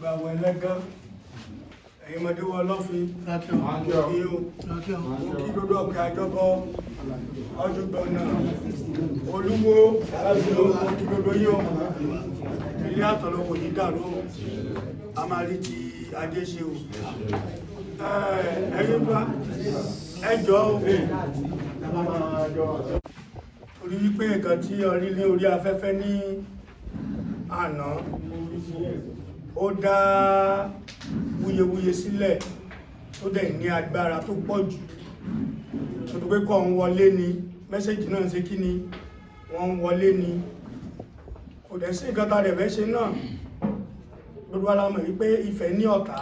gbàwọ̀ ẹlẹ́gán ẹ̀yin mọ̀dé wọ lọ́fin kí dodo ọ̀kẹ́ àjọbọ ọjọ́gbọ́n náà olúwo kí dodo yíò ilé àtọ̀lọ́wọ̀ yìí dàrú a máa rí ti ajé ṣe o ẹ̀yin bá ẹjọ́ orí wípé nǹkan tí ọrí ní orí afẹ́fẹ́ ní àná ó dá wuyewuye sílẹ̀ tó dẹ̀ ní agbára tó pọ̀ jù tó tó pé kọ́ ń wọlé ni mẹ́sẹ̀jì náà ṣe kí ni wọ́n ń wọlé ni kò dẹ̀ sí nǹkan tá a dẹ̀ fẹ́ ṣe náà gbogbo alámọ̀ wípé Ifẹ̀ ní ọ̀tá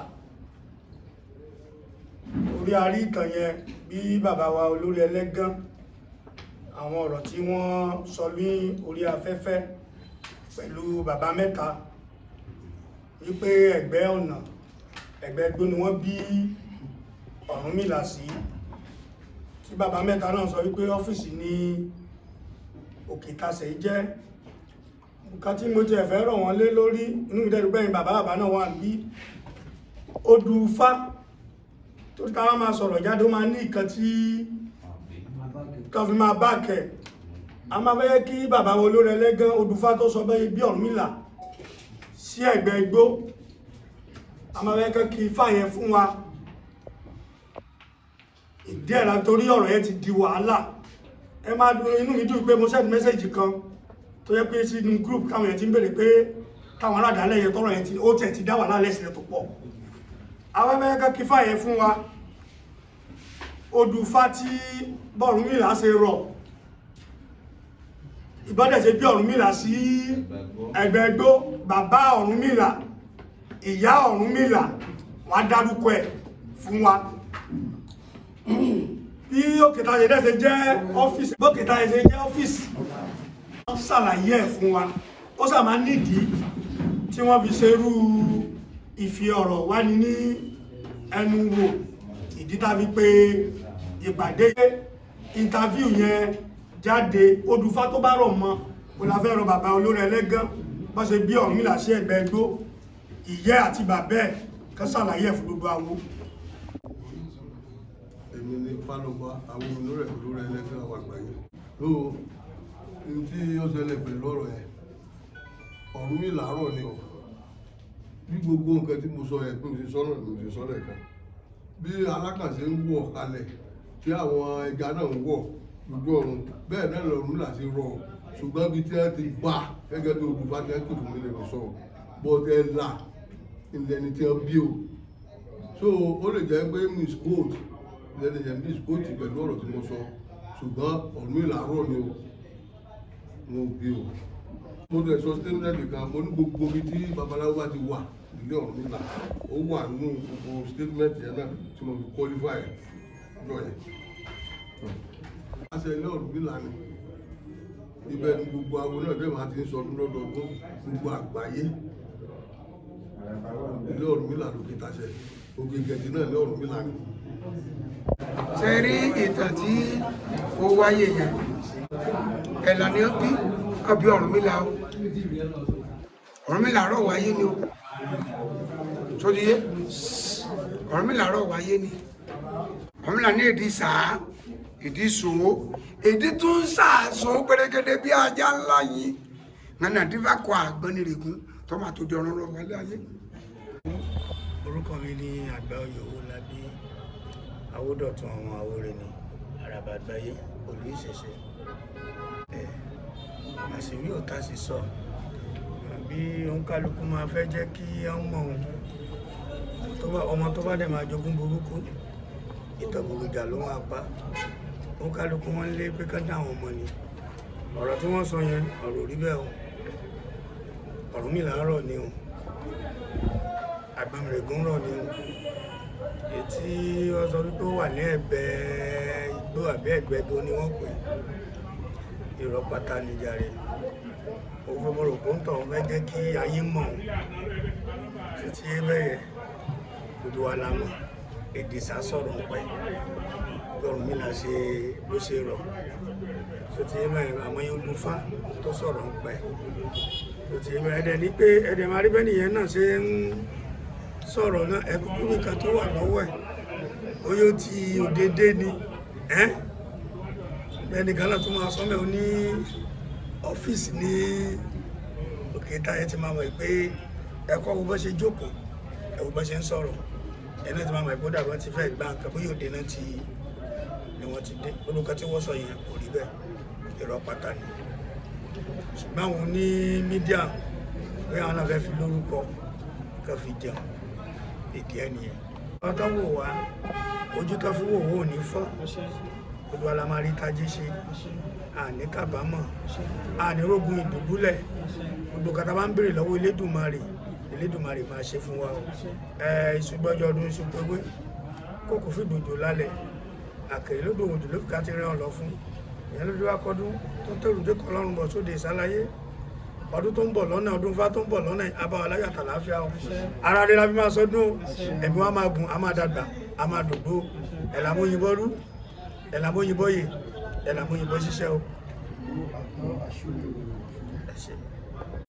orí arí ìtàn yẹn bí bàbá wa olórí ẹlẹ́gán àwọn ọ̀rọ̀ tí wọ́n sọ ní orí afẹ́fẹ́ pẹ̀lú bàbá mẹ́ta wípé ẹgbẹ́ ọ̀nà ẹgbẹ́ ẹgbó ni wọ́n bí Ọ̀rúnmìlà sí tí bàbá mẹ́ta náà sọ wípé ọ́fíìsì ní Òkètasẹ̀ jẹ́ nǹkan tí mo jẹ́ fẹ́ rọ̀ wọ́n lé lórí inú ìdẹ́rùgbẹ́yìn bàbá náà wà bí odù Ifá tó táwọn máa sọ̀rọ̀ jáde ó máa ní nǹkan tí kan fi máa bá kẹ̀ a máa fẹ́ kí bàbá wo lórí ẹlẹ́gán odù Ifá tó sọ bẹ́ẹ̀ bí Ọ̀rúnmìlà sí ẹ̀gbẹ́ igbó a máa fẹ́ kí Ifá yẹn fún wa ìdí ẹ̀rà torí ọ̀rọ̀ yẹn ti di wàhálà ẹ máa dùn inú mi dùn pé mo send message kan tó yẹ pé sínú group káwọn yẹn ti ń bèèrè pé káwọn aládàálẹ̀ yẹn tọrọ yẹn ó tẹ̀ ti dá wàhálà lẹ́sìlẹ̀ tó pọ̀ a fẹ́ kí Ifá yẹn fún wa odù Ifá tí Ọ̀rúnmìlà ṣe rọ̀ ìbọ́dẹ̀ ṣe bí Ọ̀rúnmìlà sí ẹgbẹ́ igbó bàbá Ọ̀rúnmìlà ìyá Ọ̀rúnmìlà wá dárúkọ ẹ̀ fún wa bí Òkètasẹ̀ ṣe jẹ́ ọ́fíìsì bókètasẹ̀ ṣe jẹ́ ọ́fíìsì wọ́n ṣàlàyé ẹ̀ fún wa ó sàmá nídìí tí wọ́n fi ṣerú ìfi ọ̀rọ̀ wá ní ẹnu wò ìdí tàbí pé ìpàdé interview yẹn jáde odù Ifá tó bá rọ̀ mọ́ olàfẹ́ rọ bàbá olórí ẹlẹ́gán bọ́ ṣe bí Ọ̀rúnmìlà sí ẹ̀gbẹ́ igbó ìyẹ́ àti bàbá ẹ̀ kan ṣàlàyé fún gbogbo awo. Èmi ni Fálọgbà àwọn olórí ẹlẹ́gán àwọn àgbáyé ló ní tí ó ṣẹlẹ̀ pẹ̀lú ọ̀rọ̀ ẹ̀ Ọ̀rúnmìlà rọ̀ ni ọ̀ bí gbogbo nǹkan tí mo sọ ẹ̀ pé mo ti sọ́nà ẹ̀ka bí alákànṣe ń wọ̀ kalẹ̀ tí àwọn ẹja náà ń wọ̀ lójú ọ̀run bẹ́ẹ̀ náà Ọ̀rúnmìlà ti rọ̀ ṣùgbọ́n bí tí wọ́n ti bá gẹ́gẹ́ bí odù Ifá ti ń kìlọ̀ mi lè lọ sọ bọ́ọ̀tẹ́ là ilẹ̀ ni tí wọ́n bí o so ó lè jẹ́ pé miss coat ilẹ̀ lè jẹ́ miss coat pẹ̀lú ọ̀rọ̀ tí mo sọ ṣùgbọ́n Ọ̀rúnmìlà rọ̀ ni o mo bí o mo lè sọ statement kan mo ní gbogbo ibi tí babaláwo bá ti wà ilé Ọ̀rúnmìlà ó wà nínú gbogbo statement yẹn náà tí mo fi qualify lọ yẹn àṣẹ ilé Ọ̀rúnmìlà ni ibẹ̀ ni gbogbo awo náà dẹ̀ máa ti ń sọdún lọ́dọọdún gbogbo àgbáyé ilé Ọ̀rúnmìlà l'Òkètasẹ̀ Òkè-Gẹ̀dì náà ilé Ọ̀rúnmìlà ni. ṣe rí ìtàn tí ó wáyé yẹn ẹ̀là ni ó bí ọbí Ọ̀rúnmìlà o Ọ̀rúnmìlà rọ̀ wáyé ni o tó di yé Ọ̀rúnmìlà rọ̀ wáyé ni Ọ̀rúnmìlà ní èdè sàá ìdí sòó èdè tó ń sàásọ pẹ́rẹ́gẹ́dẹ́ bí ajá ńlá yìí nana dífà kọ àgbọnìrègún tó máa tó jọrọ lọ wọlé ayé. Orúkọ mi ní Àgbáòye Owólabí Awódọ̀tun àwọn Àwórẹ̀ ní Àràbà Àgbáyé Olú Ìṣẹ̀ṣẹ̀ àṣírí ọ̀tá sì sọ bí òǹkálukú máa fẹ́ jẹ́ kí wọ́n mọ̀ ọmọ tó bá dẹ̀ máa jogún burúkú ìtọ̀gbòròjà ló máa pa òǹkálukú wọn lé pé ká dá àwọn ọmọ ni ọ̀rọ̀ tí wọ́n sọ yẹn ọ̀rọ̀ rí bẹ́ẹ̀ o Ọ̀rúnmìlà rọ̀ ni o Àgbọnmìrègún rọ̀ ni o ètí wọ́n sọ wípé ó wà ní ẹ̀gbẹ́ igbó àbí ẹ̀gbẹ́ igbó ni wọ́n pè irọ́ pátá níjàre òun fẹ́ mọ̀rọ̀ kó ń tọ̀ fẹ́ jẹ́ kí ayé mọ̀ ọ́n títí bẹ́ẹ̀ gbogbo wa la mọ̀ èdè sá sọ̀rọ̀ ń pẹ́ Ọ̀rúnmìlà ṣe ló ṣe rọ̀ títí bẹ́ẹ̀ àmọ́ yóò dún Ifá tó sọ̀rọ̀ ń pẹ́ títí bẹ́ẹ̀ ẹ̀dẹ̀ ní pé ẹ̀dẹ̀ máa rí bẹ́ẹ̀ nìyẹn náà ṣe ń sọ̀rọ̀ náà ẹ̀kúkú nìkan tó wà lọ́wọ́ ẹ̀ ó yóò ti òdédé ni ẹnìkan náà tó máa sọ́mẹ̀ ní ọ́fíìsì ní òkè táyé ti máa mọ̀ pé ẹ̀kọ́ wo bá ṣe jókòó ẹ̀wọ̀ bá ṣe ń sọ̀rọ̀ ẹni tí máa mọ̀ ìpó dàbí wọ́n ti fẹ́ gbá nǹkan bóyá òde náà ni wọ́n ti dé olùkọ́ tí wọ́n sọ yẹn kò rí bẹ́ẹ̀ irọ́ pátá ni ṣùgbọ́n àwọn ní mídíà pé àwọn náà fẹ́ fi lórúkọ kan fi jẹun ìdí ẹnìyẹn wọ́n tó wò wá ojú tó fi wò wó ò ní fọ́ gbogbo alamari tají ṣe àní kábàámọ̀ àní rógun ìdùbúlẹ̀ gbogbo kata bá ń béèrè lọ́wọ́ Elédùmarè máa ṣe fún wa ìṣùgbọ́jọ́ ọdún ìṣùgbọ́gbé kókò fi dòjò lálẹ́ àkèrè lódò òjò ló fi ká ti rán ọ lọ fún ìyẹn lójú akọdún tó tẹrù dé kọ lọ́rùn bọ̀ sóde ìsálayé ọdún tó ń bọ̀ lọ́nà ọdún fá tó ń bọ̀ lọ́nà abáwa láyọ̀ àtàláfíà o ara rẹ̀ la fi máa sọdún ẹ̀mí wa máa gùn a máa dàgbà a máa dògbò ẹ̀làmóyìnbó rú ẹ̀làmóyìnbó yè ẹ̀làmóyìnbó ṣiṣẹ́ o.